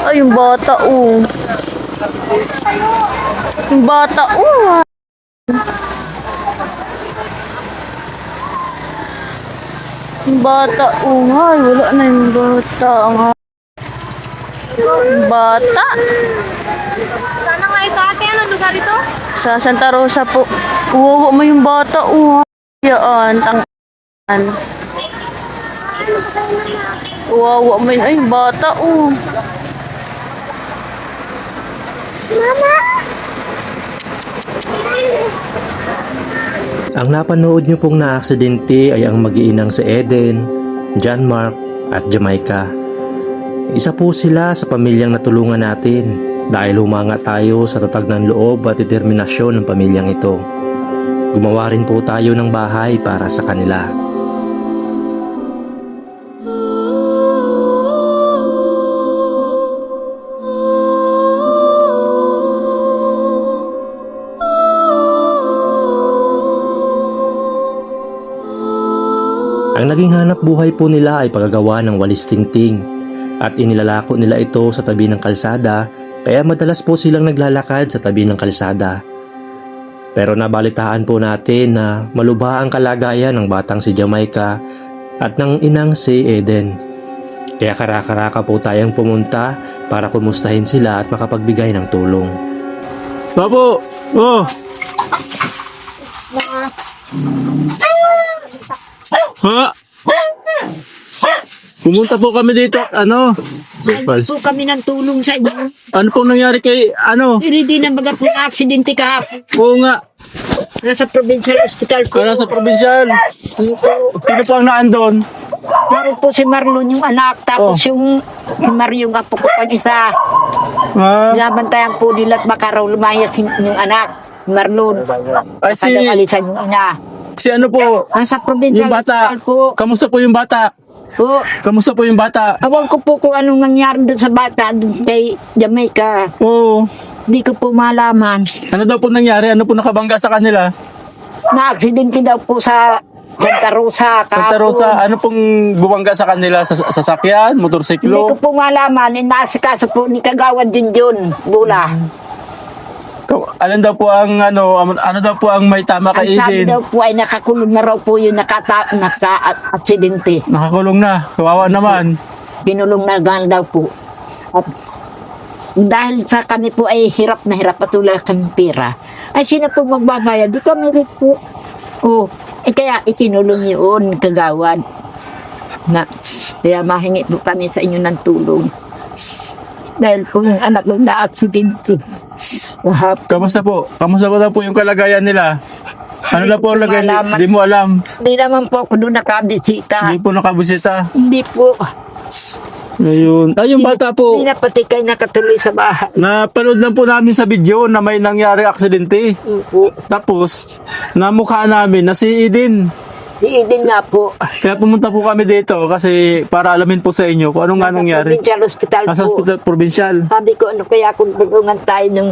Ay, yung bata, oh. Yung bata, oh. Yung bata, oh. Ay, wala na yung bata. Yung bata. Sana nga ito ate, ano lugar ito? Sa Santa Rosa po. Uwawa mo yung bata, oh. Yan, tangan. Uwawa mo yun. Ay, yung bata, oh. Mama! Ang napanood nyo pong na-aksidente ay ang mag-iinang si Eden, John Mark at Jamaica. Isa po sila sa pamilyang natulungan natin dahil humanga tayo sa tatag ng loob at determinasyon ng pamilyang ito. Gumawa rin po tayo ng bahay para sa kanila. Ang naging hanap buhay po nila ay paggagawa ng walis tingting at inilalako nila ito sa tabi ng kalsada kaya madalas po silang naglalakad sa tabi ng kalsada. Pero nabalitaan po natin na malubha ang kalagayan ng batang si Jamaica at ng inang si Eden. Kaya karakaraka po tayong pumunta para kumustahin sila at makapagbigay ng tulong. Papo! Oh! Ha? Pumunta po kami dito, ano? Po kami ng tulong sa inyo. Ano pong nangyari kay, ano? Hindi na baga po na aksidente kahapon. Oo nga, Nasa provincial hospital ko. para sa probinsyan. Sino po ang naandon? Naroon po si Marlon yung anak. Tapos yung si Mario yung apo ko pang isa. Ha? Binabantayan po nila at baka raw lumayas yung anak. Marlon. Ay, si, Alisan yung ina. si ano po? Nasa provincial Yung bata. hospital po. Kamusta po yung bata? Po. Kamusta po yung bata? Awal ko po kung anong nangyari doon sa bata doon kay Jamaica. Oo. Hindi ko po malaman. Ano daw po nangyari? Ano po nakabangga sa kanila? Na-aksidente daw po sa Santa Rosa. Santa kahapon. Rosa, ano pong bumangga sa kanila? Sa sasakyan? Hindi ko Motorsiklo? po malaman. Inaasikaso po ni Kagawad din yun. Bula. Alin daw po ang ano daw po ang may tama Ang kay sabi Eden? daw po ay nakakulong na raw po yung naka-aksidente. Nakakulong na. Kawawa naman. Kinulong na gan daw po. At dahil sa kami po ay hirap na hirap at wala kami pera, ay sino po magbabayad? Di kami rin po. Oh, kaya ikinulong yun, Kagawad. Na, kaya mahingi po kami sa inyo ng tulong. Dahil po yung anak ko na-aksidente. Kamusta po? Kamusta po daw po yung kalagayan nila? Ano daw po ang lagay? Malaman. Di mo alam. Hindi naman po ako doon nakabisita. Hindi po nakabusita. Hindi po. Ayun. Ay, yung bata po. Hindi na pati kayo nakatuloy sa bahay. Napanood lang po namin sa video na may nangyari aksidente. Po. Tapos, namukha namin na si Eden. Si Eden nga po. Kaya pumunta po kami dito kasi para alamin po sa inyo kung ano nga nangyari. Provincial hospital Nasa po. hospital provincial. Sabi ko, ano kaya kung tulungan tayo ng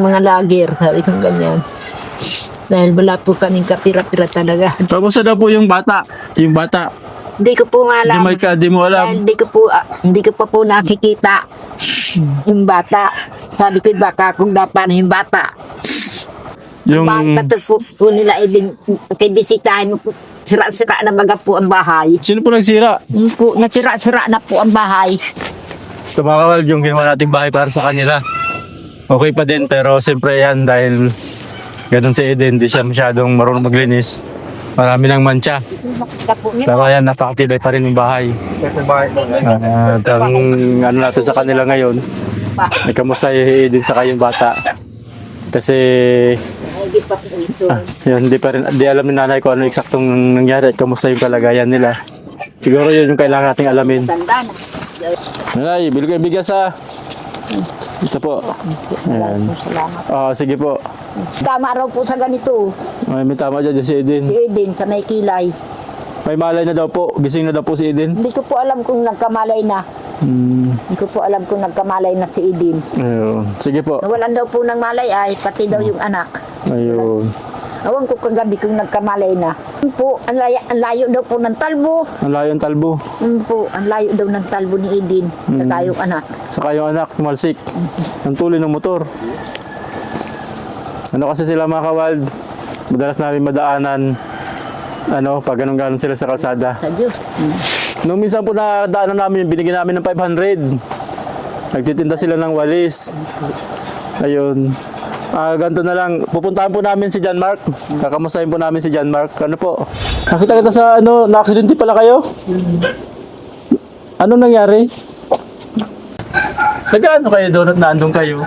mga lager. Sabi ko ganyan. Dahil wala po kaming kapira-pira talaga. Kamusta daw po yung bata? Yung bata. Hindi ko po malaman. Jamaica, di mo Dahil alam. hindi ko pa po nakikita yung bata. Sabi ko, baka kung dapat na yung bata. Yung... Bakit po nila din kay bisitahin mo po. Sira-sira na baga po ang bahay. Sino po nagsira? Yung po, nasira-sira na po ang bahay. Tumakawal yung ginawa nating bahay para sa kanila. Okay pa din pero siyempre yan dahil ganun si Eden, hindi siya masyadong marunong maglinis. Marami ng mancha. Makita po nila. Pero yan, napakatibay pa rin yung bahay. At ang ano natin sa kanila ngayon, ay kamusta yung Eden sa kayong bata. Kasi Hindi pa po ito. yun, hindi alam ni nanay kung ano eksaktong nangyari at kamusta yung kalagayan nila. Siguro yun yung kailangan nating alamin. Tanda na. Nanay, bili ko yung bigas ha. Ito po. Ayan. Salamat. Sige po. Tama raw po sa ganito. May tama dyan si Eden. Si Eden sa may kilay. May malay na daw po. Gising na daw po si Eden. Hindi ko po alam kung nagkamalay na. Hindi ko po alam kung nagkamalay na si Eden. Ayun. Sige po. Nawalan daw po ng malay ay pati daw yung anak. Ayun. Awan ko kagabi kung nagkamalay na. Po, ang layo daw po ng talbo. Ang layo ng talbo. Po, ang layo daw ng talbo ni Edin. Sa tayong anak. Saka yung anak, tumalsik. Ang tuloy ng motor. Ano kasi sila mga kawald, madalas namin madaanan, pag ganun sila sa kalsada. Sa Diyos. Nung minsan po na daanan namin, binigyan namin ng 500. Nagtitinda sila ng walis. Ayun. Ganito na lang. Pupuntahan po namin si John Mark. Kakamustahin po namin si John Mark. Ano po? Nakita kita sa na-aksidente pala kayo? Ano nangyari? Nag-ano kayo doon at naandun kayo?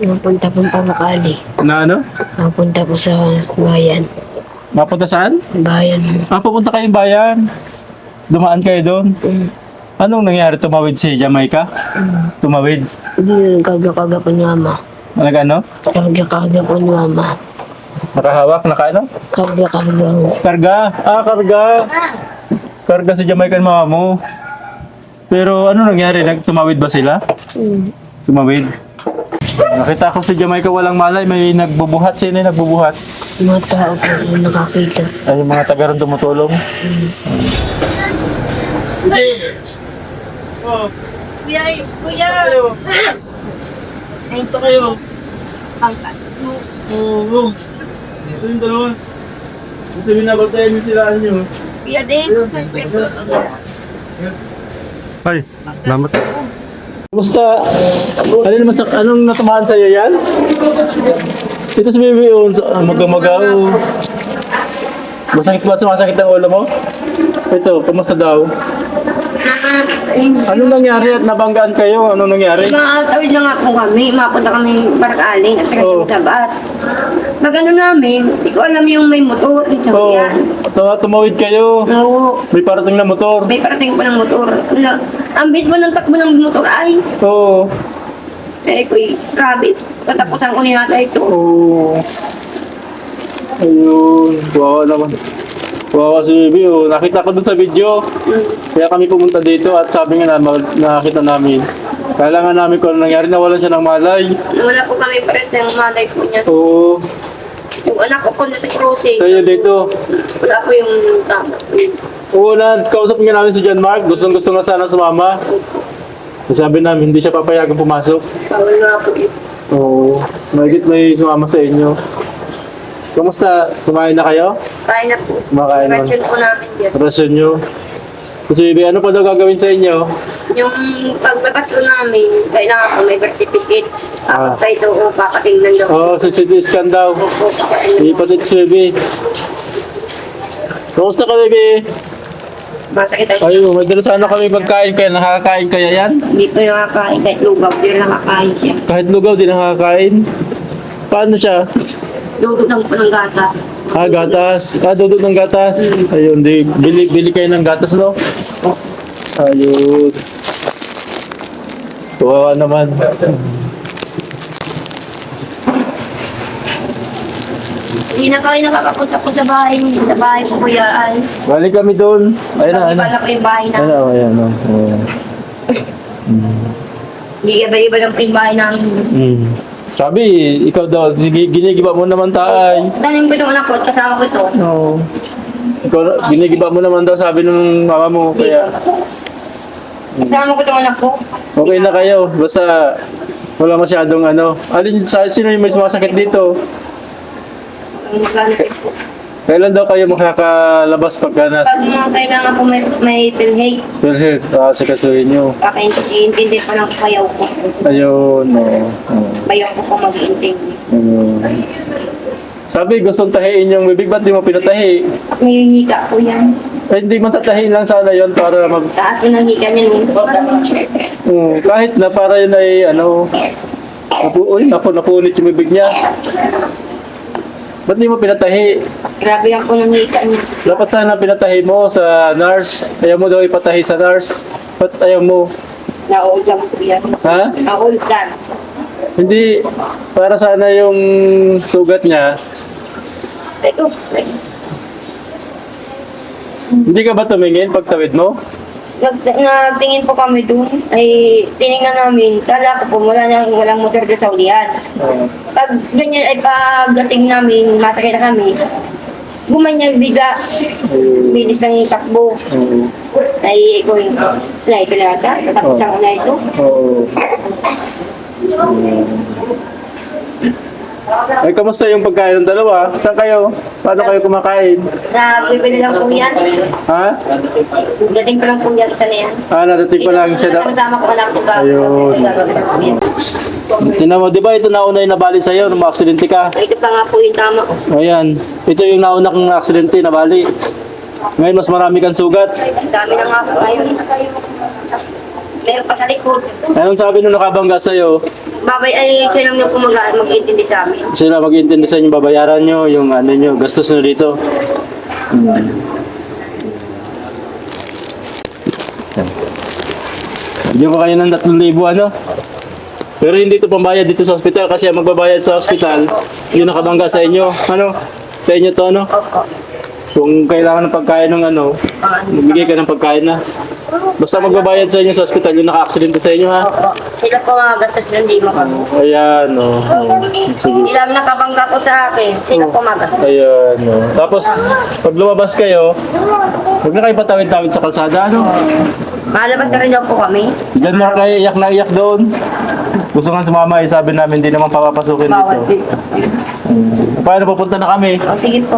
Napunta po pa Makali. Na ano? Napunta po sa bayan. Mapunta saan? Bayan. Pupunta kayong bayan. Dumaan kayo doon. Anong nangyari? Tumawid si Jamaica? Tumawid? Kaga-kaga po ni mama. Ano? Kaga-kaga po ni mama. Nakahawak? Nakaano? Kaga-kaga. Karga? Karga. Karga si Jamaica ng mama mo. Pero ano nangyari? Tumawid ba sila? Tumawid? Nakita ko si Jamaica walang malay. May nagbubuhat. Sino yung nagbubuhat? Mga tao po yung nakakita. Ay, yung mga taga ron tumutulong. Kuya! Ito kayo. Pangkat. Oo. Ito yung dalawa. Ito binabantayan niyo sila nyo. Kuya din. Ay, salamat. Kumusta? Anong natamaan sa'yo yan? Ito si Bibi, maga-maga. Masakit ba? Sumasakit ang ulo mo? Ito, kumusta daw? Anong nangyari at nabanggaan kayo? Anong nangyari? Makatawid na nga po kami. Mapunta kami Barakaling at saka Oo. sa bus. Magano namin, hindi ko alam yung may motor. Yung Oo, sakyan. tumawid kayo. Oo. May parating na motor. May parating pa ng motor. Ang bilis mo ng takbo ng motor ay. Oo. Eh, kuy, grabe. Patapusan ko niya ito. Oo. Ayun, wawa naman. Wawa si Bibi, nakita ko dun sa video. Kaya kami pumunta dito at sabi nga nakakita namin. Kailangan namin kung ano nangyari, nawalan siya ng malay. Wala po kami pares ng malay po niya. Oo. Yung anak ko po na sa crossing. Sa iyo dito. Wala po yung tama. Oo na, kausap nga namin si John Mark. Gustong-gusto nga sana sumama. Sabi namin, hindi siya papayagang pumasok. Bawal nga po yun. Oo. May sumama sa inyo. Kamusta? Kumain na kayo? Kaya na po. Kumakain na. Rasyon po namin yan. Rasyon nyo. Kasi Bibi, ano pa daw gagawin sa inyo? Yung paglabas po namin, kailangan po may birth certificate. Tapos tayo ito, papatingnan daw. Oo, sa CT scan daw. Opo, papatingnan. Ipatit si Bibi. Kamusta ka, Bibi? Masakit tayo. Ayun, may dala sana kami pagkain kaya nakakain kaya yan? Hindi po nakakain kahit lugaw, hindi nakakain siya. Kahit lugaw, di nakakain. Paano siya? Dudog lang po ng gatas. Gatas. Dudod ng gatas. Ayun, bili kayo ng gatas, no? Ayun. Kawawa naman. Hindi na kayo nakakapunta po sa bahay. Sa bahay po kuya ay. Balik kami doon. Ayun na, ayun na. Iba na po yung bahay Ayun namin. na, ayun na. Ayun. Hindi iba-iba lang po yung bahay namin. Sabi, ikaw daw, sige, ginigiba mo naman tayo. Daling ko itong anak ko, kasama ko ito. No. Ikaw, ginigiba mo naman daw, sabi ng mama mo, kaya Kasama ko itong anak ko. okay na kayo. Basta, wala masyadong sino yung may sumasakit dito? Kailan daw kayo makakalabas pagka na Pag mga kailangan po may tilhake, Philhead? Sikasuhin nyo. kakaintindi pa lang po kayaw ko. Ayun, Bayaw ko po mag-iintindi. ayun. Sabi, gustong tahiin yung bibig, ba't di mo pinatahi? May hika po yan. Eh, hindi matatahin lang sana yon para Taas mo ng hika niya. kahit na para yun ay, napunit yung bibig niya. Ba't di mo pinatahi? Grabe lang po ng hika niya. Dapat sana pinatahi mo sa nurse. Ayaw mo daw ipatahi sa nurse. Ba't ayaw mo? Na-old lang po yan. Ha? Na-old lang. Hindi, para sana yung sugat niya. Ito. Hindi ka ba tumingin pag tawid mo? nagtingin po kami doon, ay tiningnan namin, kala ko po walang motor doon sa ulian. Pag ganyan ay pagdating namin, masakay na kami, gumanyan bigla, bilis ng takbo. Ay, going ko, ito na ata, tapos ang una ito. Ay, kamusta yung pagkain ng dalawa? Saan kayo? Paano kayo kumakain? Nagbibili lang po yan. Ha? Dating pa lang po yan, isa na yan. Nadating pa lang siya. Kasama ko lang po ka. Ayun. Gagawin po yan. Tinan mo, di ba ito nauna yung nabali sa'yo nung aksidente ka? Ito pa nga po yung tama. Ayan. Ito yung nauna kong aksidente, nabali. Ngayon, mas marami kang sugat. Dami na nga po ngayon. Meron pa sa likod. Anong sabi nung nakabangga sa'yo? Babay ay sila lang po mag-intindi sa amin. Sila mag-intindi sa inyo, babayaran nyo yung ano nyo, gastos nyo dito. Bigyan ko kayo ng 3,000 ano? Pero hindi ito pambayad dito sa ospital kasi ang magbabayad sa ospital, yung nakabangga sa inyo. Ano? Sa inyo to, ano? Opo. Kung kailangan ng pagkain ng ano, magbigay ka ng pagkain na. Basta magbabayad sa inyo sa ospital, yung naka-aksidente sa inyo, ha? Opo. Sila po mga gastos na hindi mo. Ayan, o. Sige. Hindi lang nakabangga po sa akin. Sila po mga gastos. Ayan, o. Tapos, pag lumabas kayo, huwag na kayo patawid-tawid sa kalsada, ano? Malabas na rin daw po kami. Diyan Mark ay iyak na iyak doon. Gusto nga sumama, sabi namin, hindi naman papapasukin Bawal dito. din. Paano pupunta na kami? O, sige po.